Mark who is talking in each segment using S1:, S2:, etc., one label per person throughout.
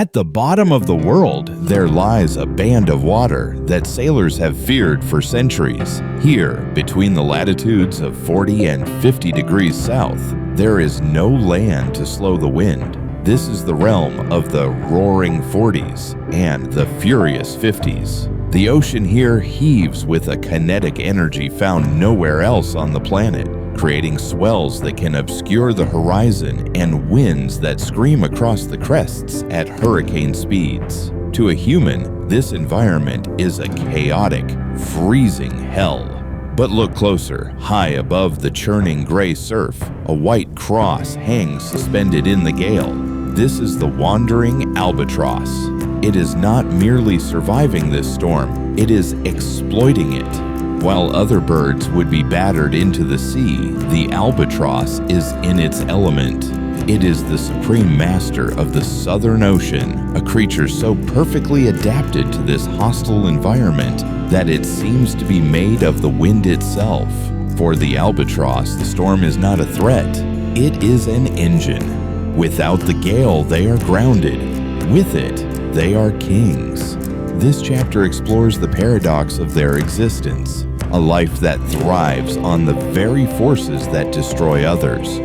S1: At the bottom of the world, there lies a band of water that sailors have feared for centuries. Here, between the latitudes of 40 and 50 degrees south, there is no land to slow the wind. This is the realm of the roaring Forties and the furious Fifties. The ocean here heaves with a kinetic energy found nowhere else on the planet, creating swells that can obscure the horizon and winds that scream across the crests at hurricane speeds. To a human, this environment is a chaotic, freezing hell. But look closer. High above the churning gray surf, a white cross hangs suspended in the gale. This is the wandering Albatross. It is not merely surviving this storm, it is exploiting it. While other birds would be battered into the sea, the albatross is in its element. It is the supreme master of the Southern Ocean, a creature so perfectly adapted to this hostile environment that it seems to be made of the wind itself. For the albatross, the storm is not a threat, it is an engine. Without the gale, they are grounded. With it, they are kings. This chapter explores the paradox of their existence, a life that thrives on the very forces that destroy others.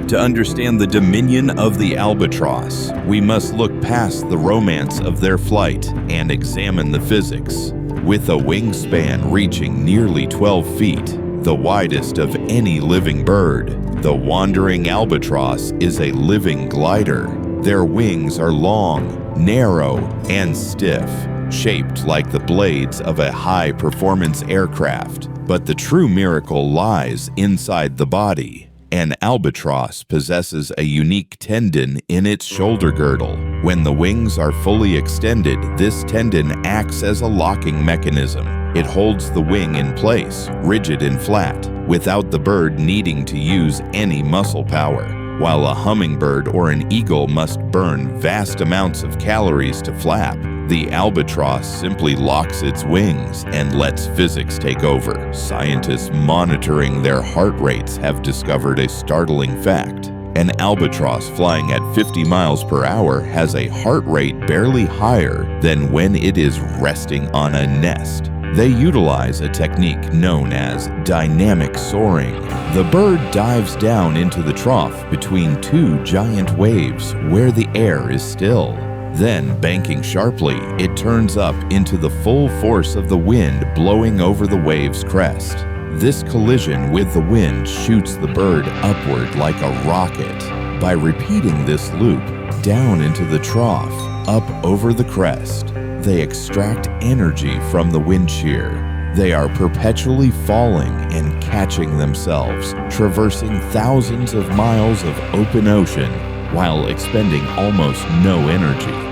S1: To understand the dominion of the albatross, we must look past the romance of their flight and examine the physics. With a wingspan reaching nearly 12 feet, the widest of any living bird, the wandering albatross is a living glider. Their wings are long, narrow, and stiff, shaped like the blades of a high-performance aircraft. But the true miracle lies inside the body. An albatross possesses a unique tendon in its shoulder girdle. When the wings are fully extended, this tendon acts as a locking mechanism. It holds the wing in place, rigid and flat, without the bird needing to use any muscle power. While a hummingbird or an eagle must burn vast amounts of calories to flap, the albatross simply locks its wings and lets physics take over. Scientists monitoring their heart rates have discovered a startling fact. An albatross flying at 50 miles per hour has a heart rate barely higher than when it is resting on a nest. They utilize a technique known as dynamic soaring. The bird dives down into the trough between two giant waves where the air is still. Then, banking sharply, it turns up into the full force of the wind blowing over the wave's crest. This collision with the wind shoots the bird upward like a rocket. By repeating this loop, down into the trough, up over the crest, they extract energy from the wind shear. They are perpetually falling and catching themselves, traversing thousands of miles of open ocean while expending almost no energy.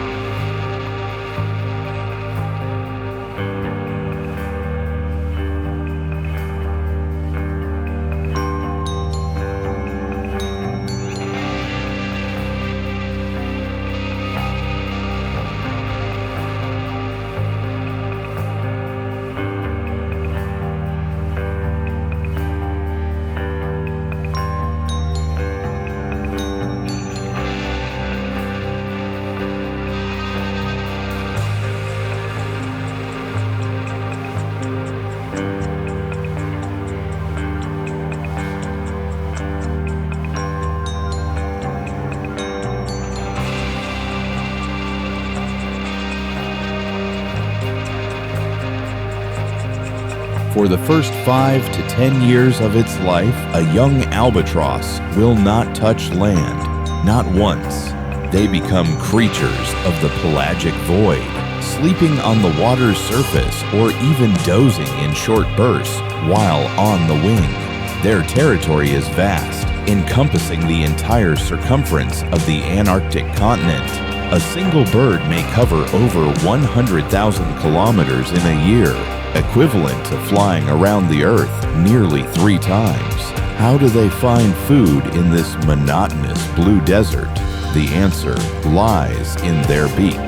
S1: For the first 5 to 10 years of its life, a young albatross will not touch land. Not once. They become creatures of the pelagic void, sleeping on the water's surface or even dozing in short bursts while on the wing. Their territory is vast, encompassing the entire circumference of the Antarctic continent. A single bird may cover over 100,000 kilometers in a year, equivalent to flying around the Earth nearly 3 times. How do they find food in this monotonous blue desert? The answer lies in their beak.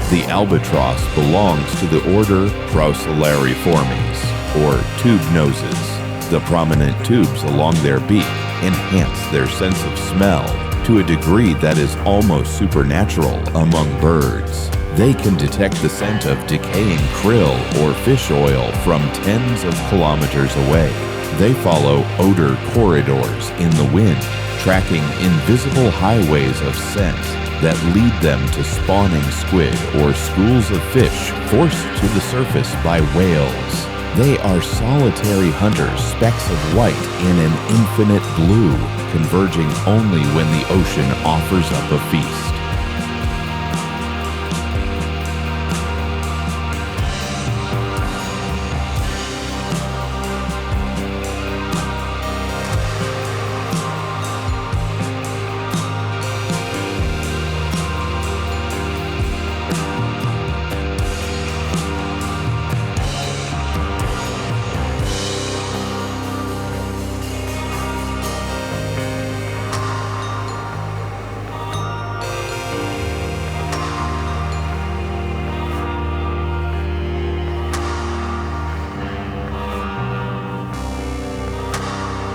S1: The albatross belongs to the order Procellariiformes, or tube noses. The prominent tubes along their beak enhance their sense of smell to a degree that is almost supernatural among birds. They can detect the scent of decaying krill or fish oil from tens of kilometers away. They follow odor corridors in the wind, tracking invisible highways of scent that lead them to spawning squid or schools of fish forced to the surface by whales. They are solitary hunters, specks of white in an infinite blue, converging only when the ocean offers up a feast.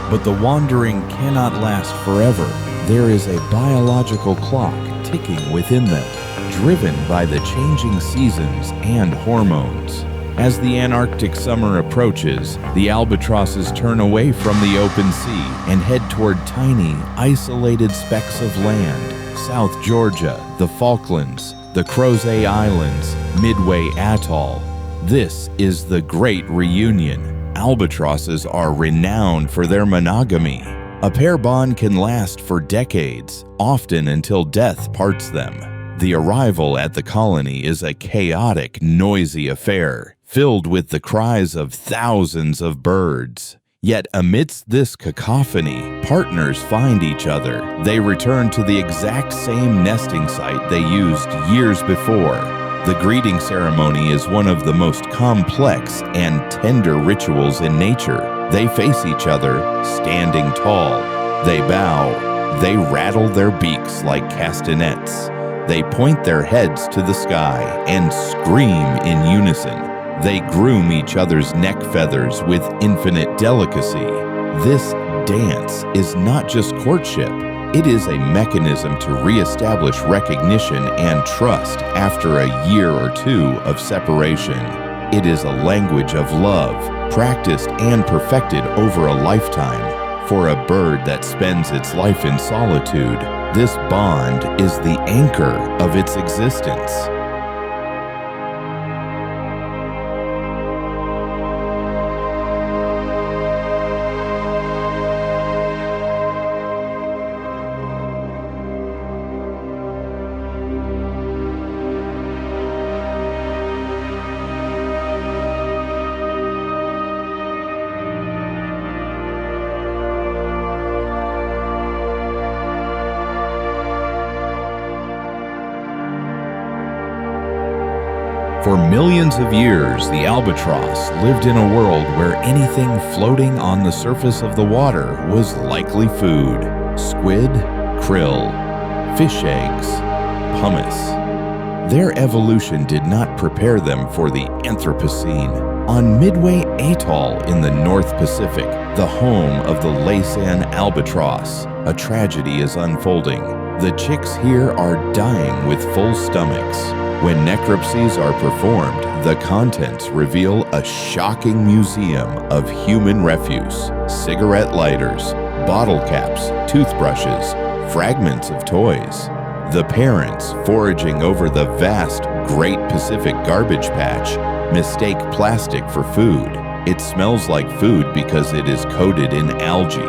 S1: But the wandering cannot last forever. There is a biological clock ticking within them, driven by the changing seasons and hormones. As the Antarctic summer approaches, the albatrosses turn away from the open sea and head toward tiny, isolated specks of land. South Georgia, the Falklands, the Crozet Islands, Midway Atoll. This is the Great Reunion. Albatrosses are renowned for their monogamy. A pair bond can last for decades, often until death parts them. The arrival at the colony is a chaotic, noisy affair, filled with the cries of thousands of birds. Yet amidst this cacophony, partners find each other. They return to the exact same nesting site they used years before. The greeting ceremony is one of the most complex and tender rituals in nature. They face each other, standing tall. They bow. They rattle their beaks like castanets. They point their heads to the sky and scream in unison. They groom each other's neck feathers with infinite delicacy. This dance is not just courtship. It is a mechanism to reestablish recognition and trust after a year or two of separation. It is a language of love, practiced and perfected over a lifetime. For a bird that spends its life in solitude, this bond is the anchor of its existence. For millions of years, the albatross lived in a world where anything floating on the surface of the water was likely food. Squid, krill, fish eggs, pumice. Their evolution did not prepare them for the Anthropocene. On Midway Atoll in the North Pacific, the home of the Laysan albatross, a tragedy is unfolding. The chicks here are dying with full stomachs. When necropsies are performed, the contents reveal a shocking museum of human refuse, cigarette lighters, bottle caps, toothbrushes, fragments of toys. The parents, foraging over the vast Great Pacific Garbage Patch, mistake plastic for food. It smells like food because it is coated in algae,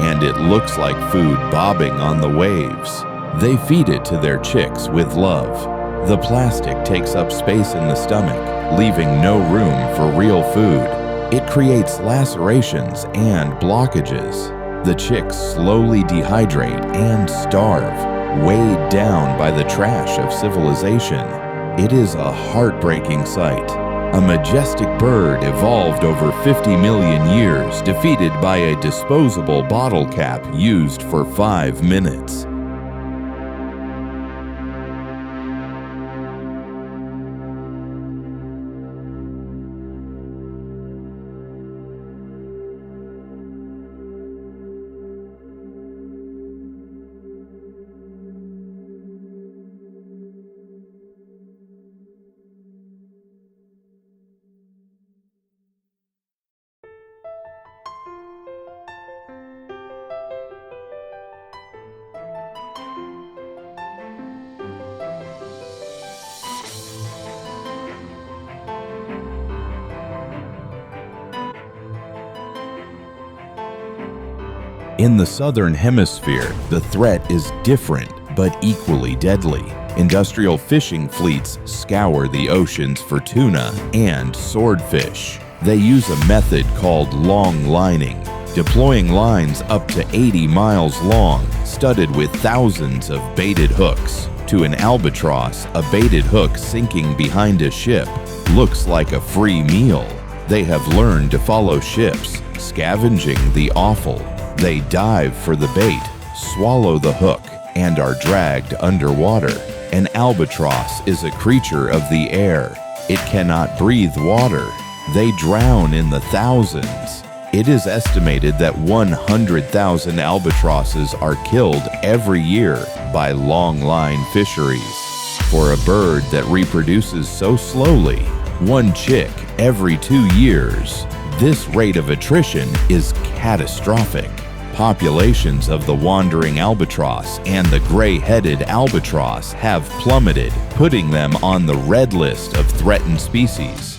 S1: and it looks like food bobbing on the waves. They feed it to their chicks with love. The plastic takes up space in the stomach, leaving no room for real food. It creates lacerations and blockages. The chicks slowly dehydrate and starve, weighed down by the trash of civilization. It is a heartbreaking sight. A majestic bird evolved over 50 million years, defeated by a disposable bottle cap used for 5 minutes. In the southern hemisphere, the threat is different but equally deadly. Industrial fishing fleets scour the oceans for tuna and swordfish. They use a method called long lining, deploying lines up to 80 miles long, studded with thousands of baited hooks. To an albatross, a baited hook sinking behind a ship looks like a free meal. They have learned to follow ships, scavenging the offal. They dive for the bait, swallow the hook, and are dragged underwater. An albatross is a creature of the air. It cannot breathe water. They drown in the thousands. It is estimated that 100,000 albatrosses are killed every year by long-line fisheries. For a bird that reproduces so slowly, one chick every 2 years, this rate of attrition is catastrophic. Populations of the wandering albatross and the gray-headed albatross have plummeted, putting them on the red list of threatened species.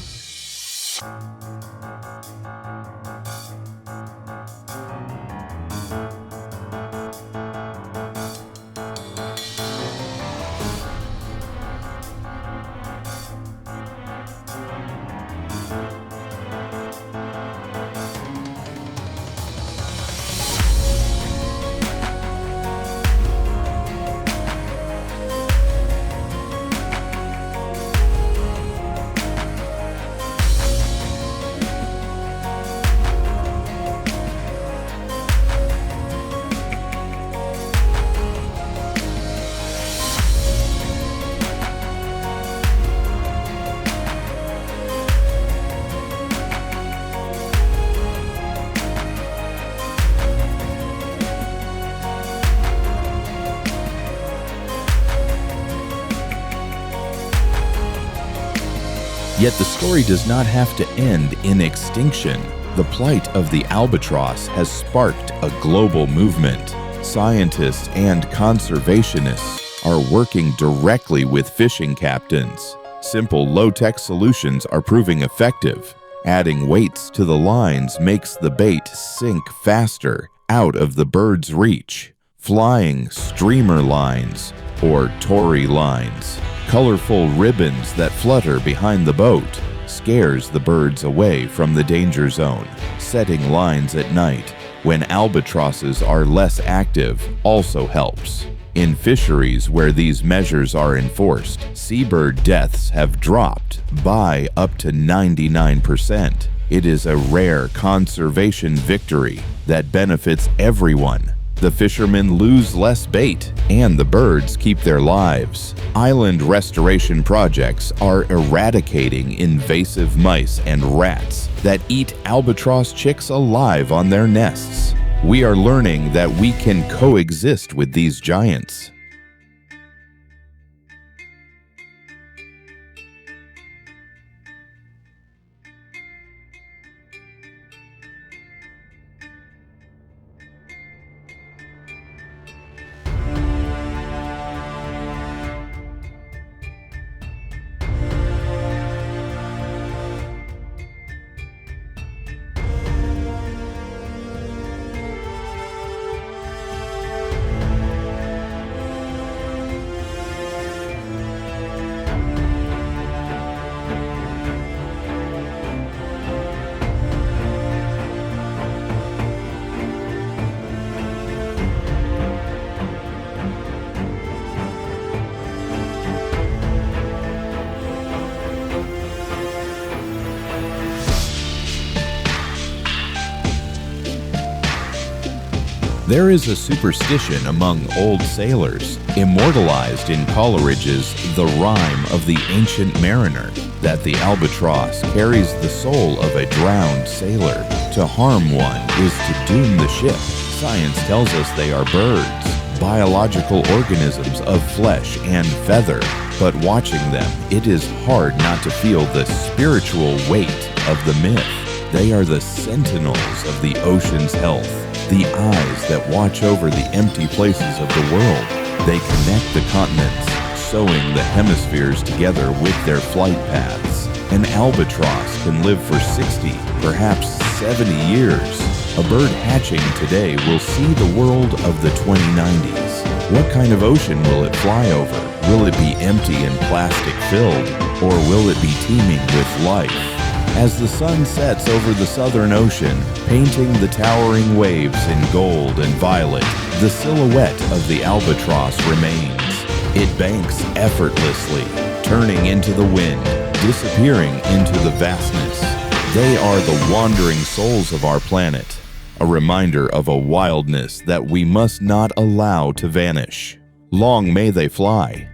S1: Yet the story does not have to end in extinction. The plight of the albatross has sparked a global movement. Scientists and conservationists are working directly with fishing captains. Simple low-tech solutions are proving effective. Adding weights to the lines makes the bait sink faster out of the bird's reach. Flying streamer lines, or Tory lines, colorful ribbons that flutter behind the boat, scares the birds away from the danger zone. Setting lines at night, when albatrosses are less active, also helps. In fisheries where these measures are enforced, seabird deaths have dropped by up to 99%. It is a rare conservation victory that benefits everyone. The fishermen lose less bait, and the birds keep their lives. Island restoration projects are eradicating invasive mice and rats that eat albatross chicks alive on their nests. We are learning that we can coexist with these giants. There is a superstition among old sailors, immortalized in Coleridge's The Rime of the Ancient Mariner, that the albatross carries the soul of a drowned sailor. To harm one is to doom the ship. Science tells us they are birds, biological organisms of flesh and feather. But watching them, it is hard not to feel the spiritual weight of the myth. They are the sentinels of the ocean's health, the eyes that watch over the empty places of the world. They connect the continents, sewing the hemispheres together with their flight paths. An albatross can live for 60, perhaps 70 years. A bird hatching today will see the world of the 2090s. What kind of ocean will it fly over? Will it be empty and plastic filled, or will it be teeming with life? As the sun sets over the Southern Ocean, painting the towering waves in gold and violet, the silhouette of the albatross remains. It banks effortlessly, turning into the wind, disappearing into the vastness. They are the wandering souls of our planet, a reminder of a wildness that we must not allow to vanish. Long may they fly.